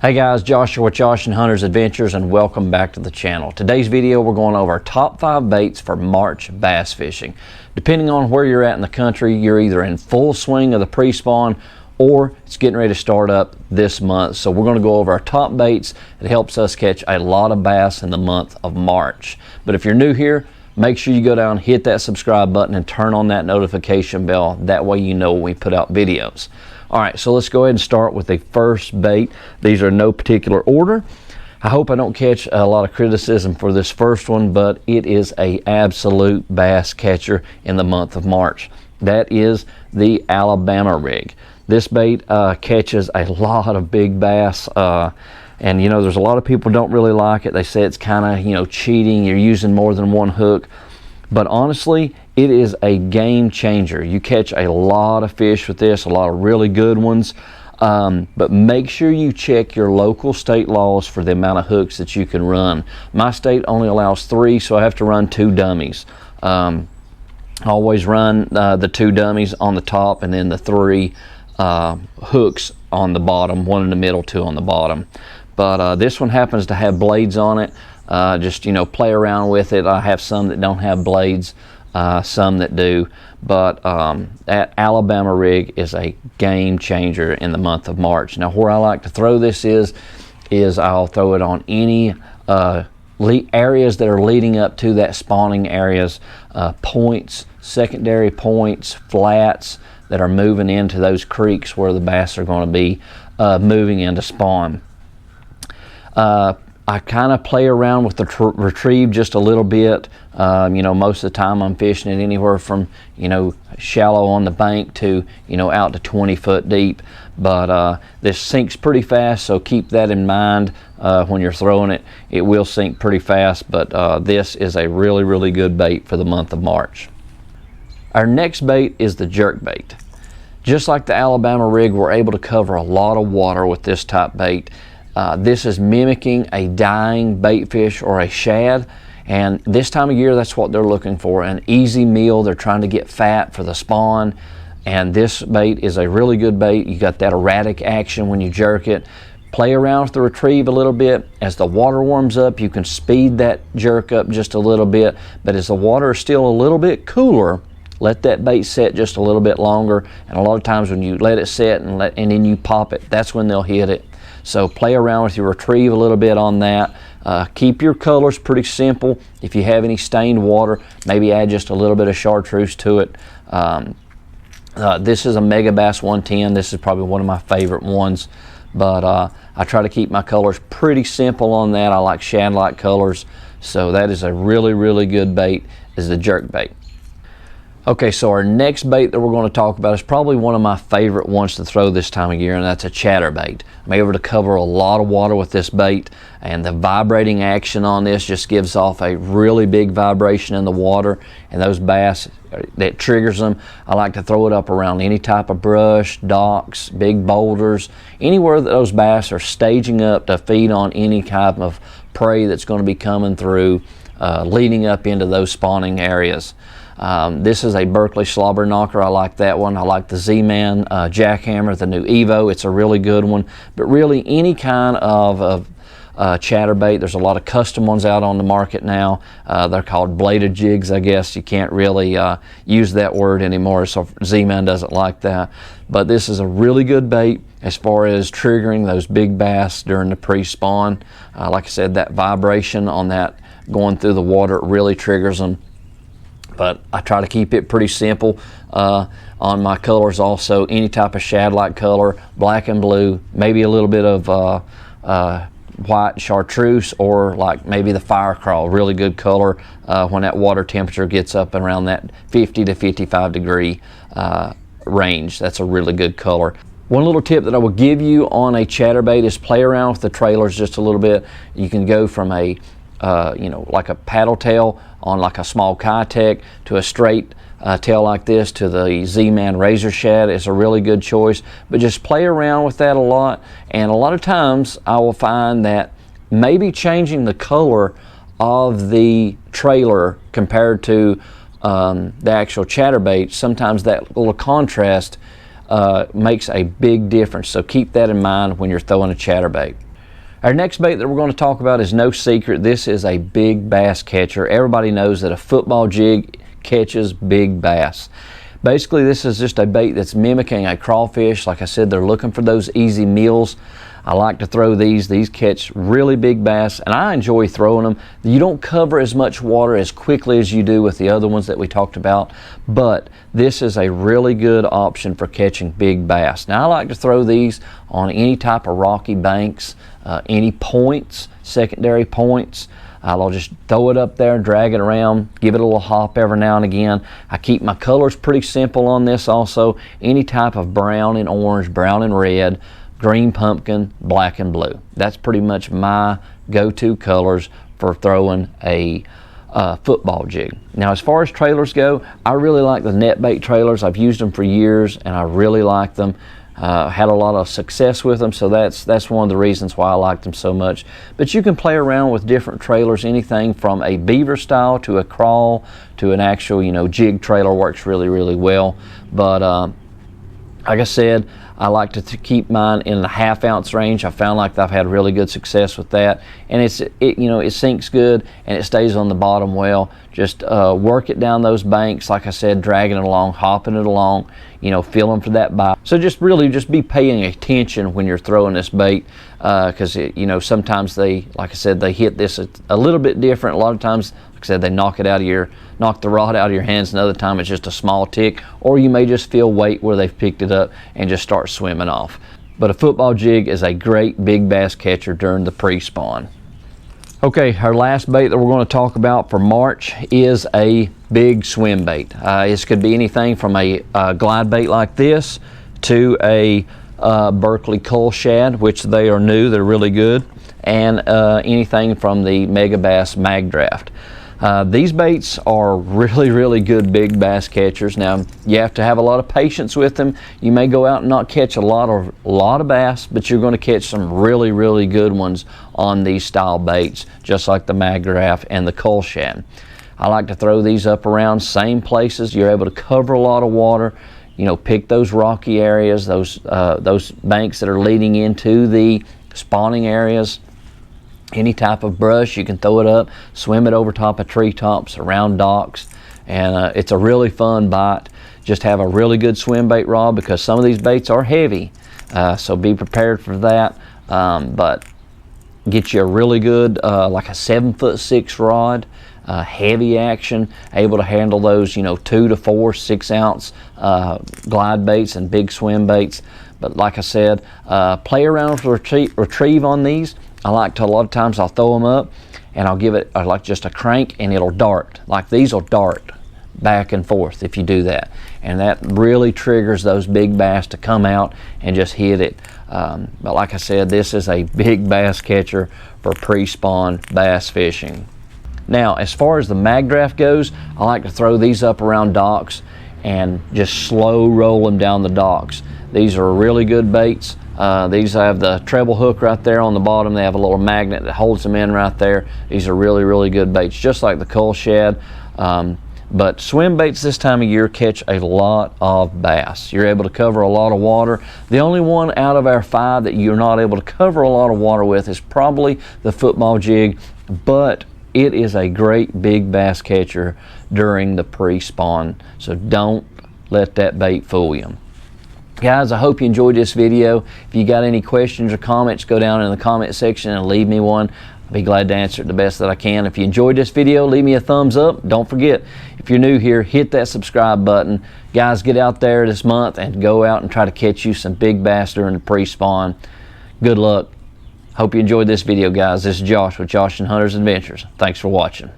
Hey guys, Joshua with Josh and Hunter's Adventures, and welcome back to the channel. Today's video we're going over our top 5 baits for March bass fishing. Depending on where you're at in the country, you're either in full swing of the pre-spawn or it's getting ready to start up this month. So we're going to go over our top baits. It helps us catch a lot of bass in the month of March. But if you're new here, make sure you go down, hit that subscribe button, and turn on that notification bell. That way you know when we put out videos. All right, so let's go ahead and start with the first bait. These are in no particular order. I hope I don't catch a lot of criticism for this first one, but it is an absolute bass catcher in the month of March. That is the Alabama rig. This bait catches a lot of big bass, and you know, there's a lot of people don't really like it. They say it's kind of, you know, cheating. You're using more than one hook. But honestly, it is a game changer. You catch a lot of fish with this, a lot of really good ones. But make sure you check your local state laws for the amount of hooks that you can run. My state only allows 3, so I have to run 2 dummies. Always run the 2 dummies on the top and then the 3 hooks on the bottom, 1 in the middle, 2 on the bottom. But this one happens to have blades on it. Just, you know, play around with it. I have some that don't have blades, some that do, but that Alabama rig is a game changer in the month of March. Now, where I like to throw this is I'll throw it on any areas that are leading up to that spawning areas, points, secondary points, flats that are moving into those creeks where the bass are going to be moving into spawn. I kind of play around with the retrieve just a little bit. You know, most of the time I'm fishing it anywhere from, you know, shallow on the bank to, you know, out to 20 foot deep. But this sinks pretty fast, so keep that in mind when you're throwing it. It will sink pretty fast, but this is a really, really good bait for the month of March. Our next bait is the jerk bait. Just like the Alabama rig, we're able to cover a lot of water with this type bait. This is mimicking a dying bait fish or a shad, and this time of year that's what they're looking for, an easy meal. They're trying to get fat for the spawn, and this bait is a really good bait. You got that erratic action when you jerk it. Play around with the retrieve a little bit. As the water warms up, you can speed that jerk up just a little bit, but as the water is still a little bit cooler, let that bait set just a little bit longer. And a lot of times when you let it set and then you pop it, that's when they'll hit it. So play around with your retrieve a little bit on that. Keep your colors pretty simple. If you have any stained water, maybe add just a little bit of chartreuse to it. This is a Mega Bass 110. This is probably one of my favorite ones. But I try to keep my colors pretty simple on that. I like shad-like colors. So that is a really, really good bait, is the jerk bait. Okay, so our next bait that we're going to talk about is probably one of my favorite ones to throw this time of year, and that's a chatterbait. I'm able to cover a lot of water with this bait, and the vibrating action on this just gives off a really big vibration in the water, and those bass, that triggers them. I like to throw it up around any type of brush, docks, big boulders, anywhere that those bass are staging up to feed on any type of prey that's going to be coming through, leading up into those spawning areas. This is a Berkeley slobber knocker. I like that one. I like the Z-Man jackhammer, the new Evo. It's a really good one. But really, any kind of chatterbait. There's a lot of custom ones out on the market now. They're called bladed jigs, I guess. You can't really use that word anymore, so Z-Man doesn't like that. But this is a really good bait as far as triggering those big bass during the pre-spawn. Like I said, that vibration on that going through the water really triggers them. But I try to keep it pretty simple on my colors also. Any type of shad-like color, black and blue, maybe a little bit of white chartreuse, or like maybe the fire crawl, really good color when that water temperature gets up around that 50 to 55 degree range. That's a really good color. One little tip that I will give you on a chatterbait is play around with the trailers just a little bit. You can go from a you know, like a paddle tail on like a small Kitech to a straight tail like this to the Z-Man Razor Shad is a really good choice. But just play around with that a lot, and a lot of times I will find that maybe changing the color of the trailer compared to the actual chatterbait, sometimes that little contrast makes a big difference. So keep that in mind when you're throwing a chatterbait. Our next bait that we're going to talk about is no secret. This is a big bass catcher. Everybody knows that a football jig catches big bass. Basically, this is just a bait that's mimicking a crawfish. Like I said, they're looking for those easy meals. I like to throw these. These catch really big bass, and I enjoy throwing them. You don't cover as much water as quickly as you do with the other ones that we talked about, but this is a really good option for catching big bass. Now, I like to throw these on any type of rocky banks, any points, secondary points. I'll just throw it up there, drag it around, give it a little hop every now and again. I keep my colors pretty simple on this also. Any type of brown and orange, brown and red, green pumpkin, black and blue. That's pretty much my go-to colors for throwing a football jig. Now, as far as trailers go, I really like the net bait trailers. I've used them for years and I really like them. Had a lot of success with them, so that's one of the reasons why I like them so much. But you can play around with different trailers, anything from a beaver style to a crawl to an actual, jig trailer works really, really well. But like I said, I like to keep mine in the 1/2 ounce range. I found like I've had really good success with that, and it sinks good and it stays on the bottom well. Just work it down those banks, like I said, dragging it along, hopping it along, feeling for that bite. So just be paying attention when you're throwing this bait, because sometimes like I said, they hit this a little bit different. A lot of times, like I said, they knock the rod out of your hands. Another time it's just a small tick, or you may just feel weight where they've picked it up and just start swimming off. But a football jig is a great big bass catcher during the pre-spawn. Okay, our last bait that we're going to talk about for March is a big swim bait. This could be anything from a glide bait like this to a Berkeley Cull Shad, which they are new, they're really good, and anything from the Mega Bass Mag Draft. These baits are really, really good big bass catchers. Now, you have to have a lot of patience with them. You may go out and not catch a lot of bass, but you're going to catch some really, really good ones on these style baits, just like the Mag Draft and the Cull Shad. I like to throw these up around same places. You're able to cover a lot of water. Pick those rocky areas, those banks that are leading into the spawning areas. Any type of brush, you can throw it up, swim it over top of treetops, around docks, and it's a really fun bite. Just have a really good swim bait rod, because some of these baits are heavy, so be prepared for that. But get you a really good, like a 7'6" rod, heavy action, able to handle those 2 to 4 6-ounce glide baits and big swim baits. But like I said, play around with retrieve on these. A lot of times I'll throw them up and I'll give it like just a crank and it'll dart. Like these will dart back and forth if you do that. And that really triggers those big bass to come out and just hit it. But like I said, this is a big bass catcher for pre-spawn bass fishing. Now, as far as the Mag Draft goes, I like to throw these up around docks and just slow roll them down the docks. These are really good baits. These have the treble hook right there on the bottom. They have a little magnet that holds them in right there. These are really, really good baits, just like the Cull Shad. But swim baits this time of year catch a lot of bass. You're able to cover a lot of water. The only one out of our 5 that you're not able to cover a lot of water with is probably the football jig, but it is a great big bass catcher during the pre-spawn. So don't let that bait fool you. Guys, I hope you enjoyed this video. If you got any questions or comments, go down in the comment section and leave me one. I'll be glad to answer it the best that I can. If you enjoyed this video, leave me a thumbs up. Don't forget, if you're new here, hit that subscribe button. Guys, get out there this month and go out and try to catch you some big bass during the pre-spawn. Good luck. Hope you enjoyed this video, guys. This is Josh with Josh and Hunter's Adventures. Thanks for watching.